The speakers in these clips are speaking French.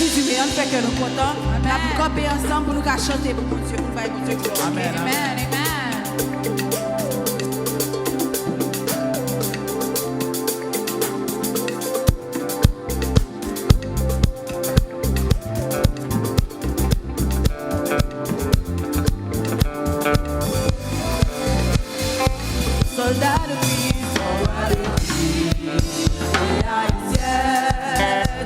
18 ans, fait que nous contents. On a campé ensemble pour nous chanter pour mon Dieu. Pour mon Dieu. Amen. Amen. Soldats de Christ, rois de Christ, et haïtiens,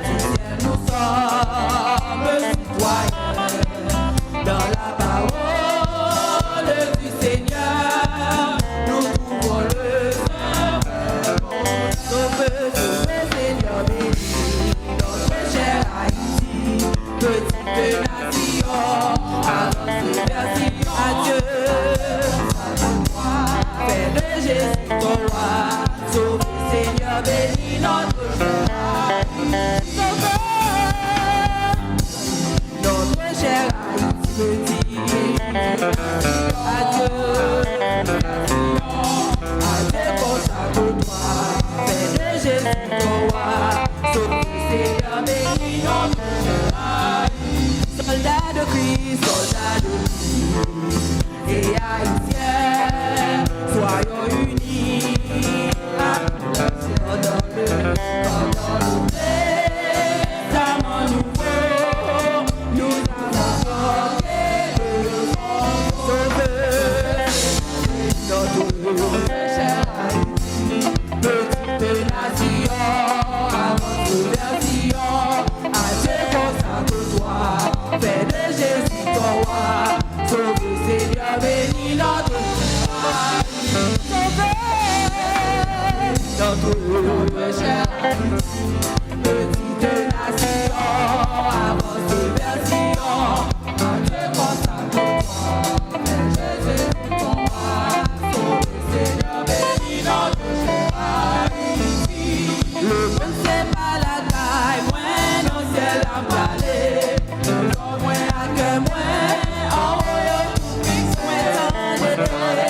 du ciel nous sommes citoyens. Dans la parole du Seigneur, nous trouvons le Sauveur. Sauve, Seigneur, bénis notre chère Haïti, petite nation, avance vers Sion. Adieu. Fais de Jésus ton roi, sauve Seigneur, bénis notre cher Haïti, petit. Adieu, adieu, consacre-toi. Fais de Jésus ton roi, sauve Seigneur, bénis notre Haïti. Soldats de Christ, soldats de Christ, et haïtiens, soyons unis, pendant le testament nouveau, nous avons porté le Sauveur, notre cher Haïti, petite nation, avance vers Sion, adieu, consacre-toi, fais de Jésus ton roi, sauve Seigneur, bénis notre notre cher petite nation, avance vers Sion, adieu, consacre-toi, fais Jésus ton roi, sauve Seigneur, bénis notre Haïti. Le bon c'est pas la taille, moins non ciel à parler, non moins à que moins, en haut tout fixe, moins tant de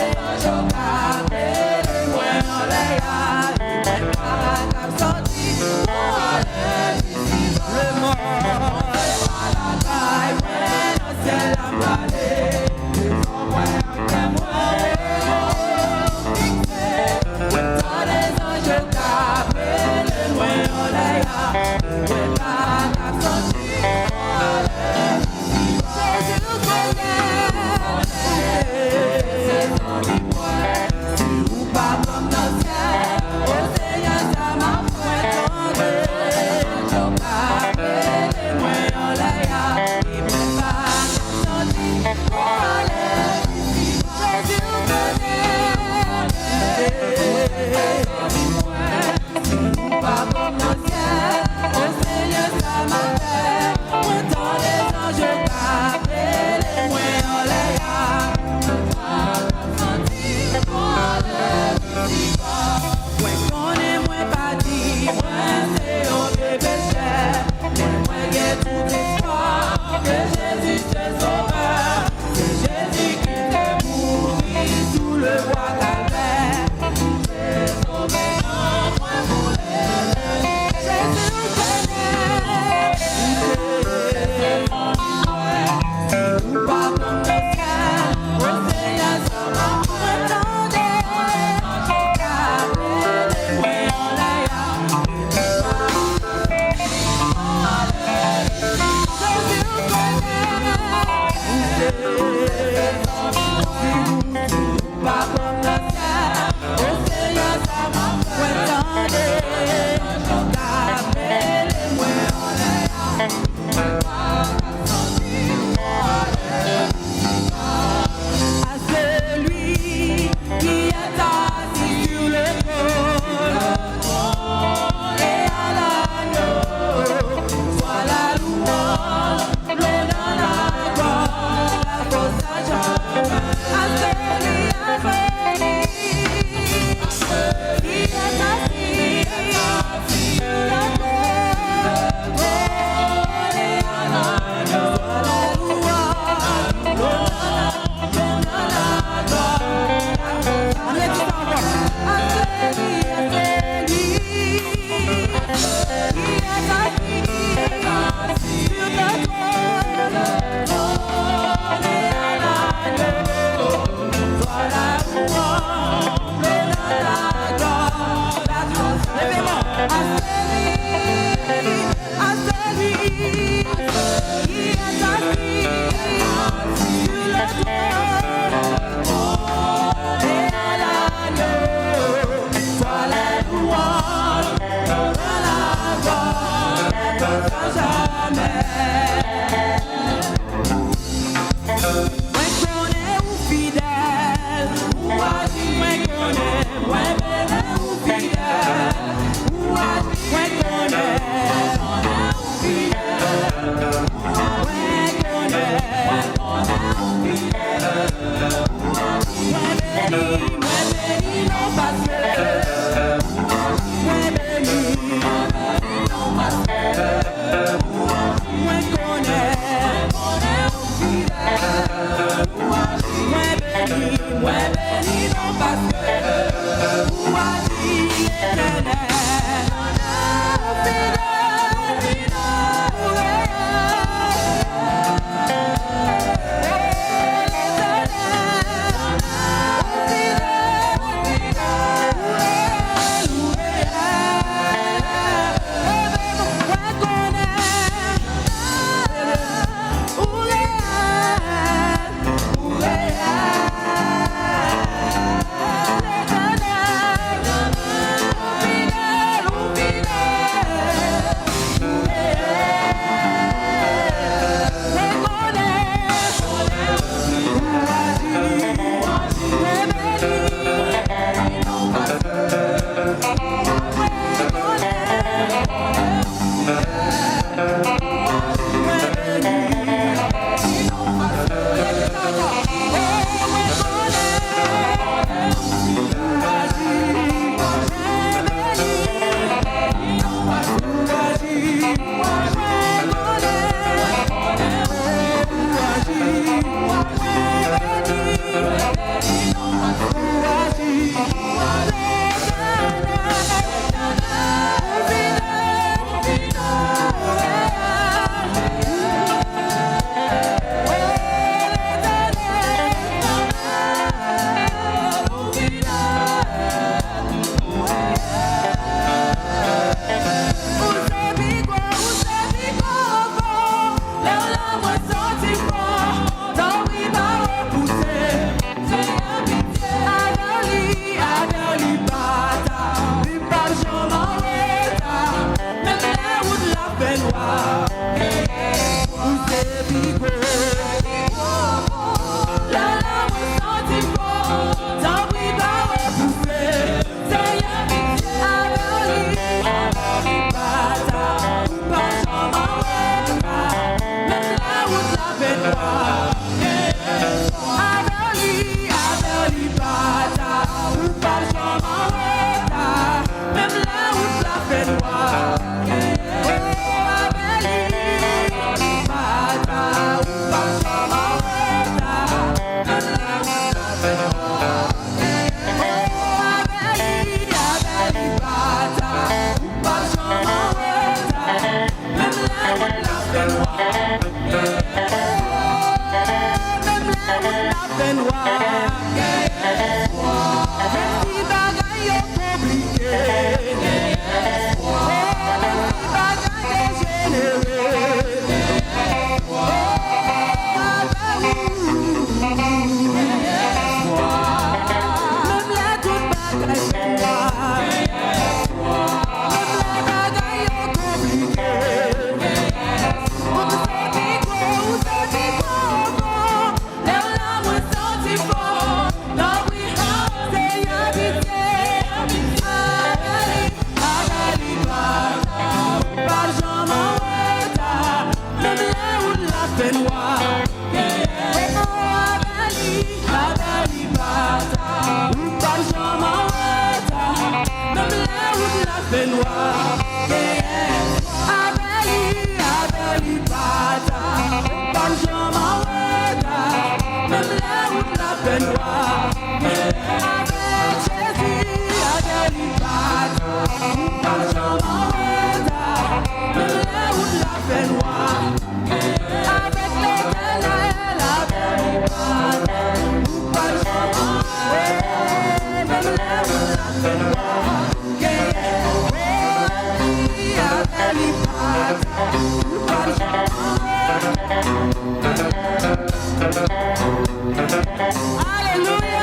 Alléluia.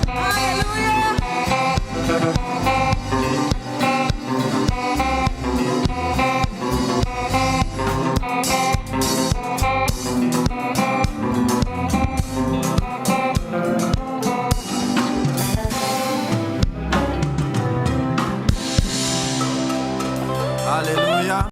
Alléluia.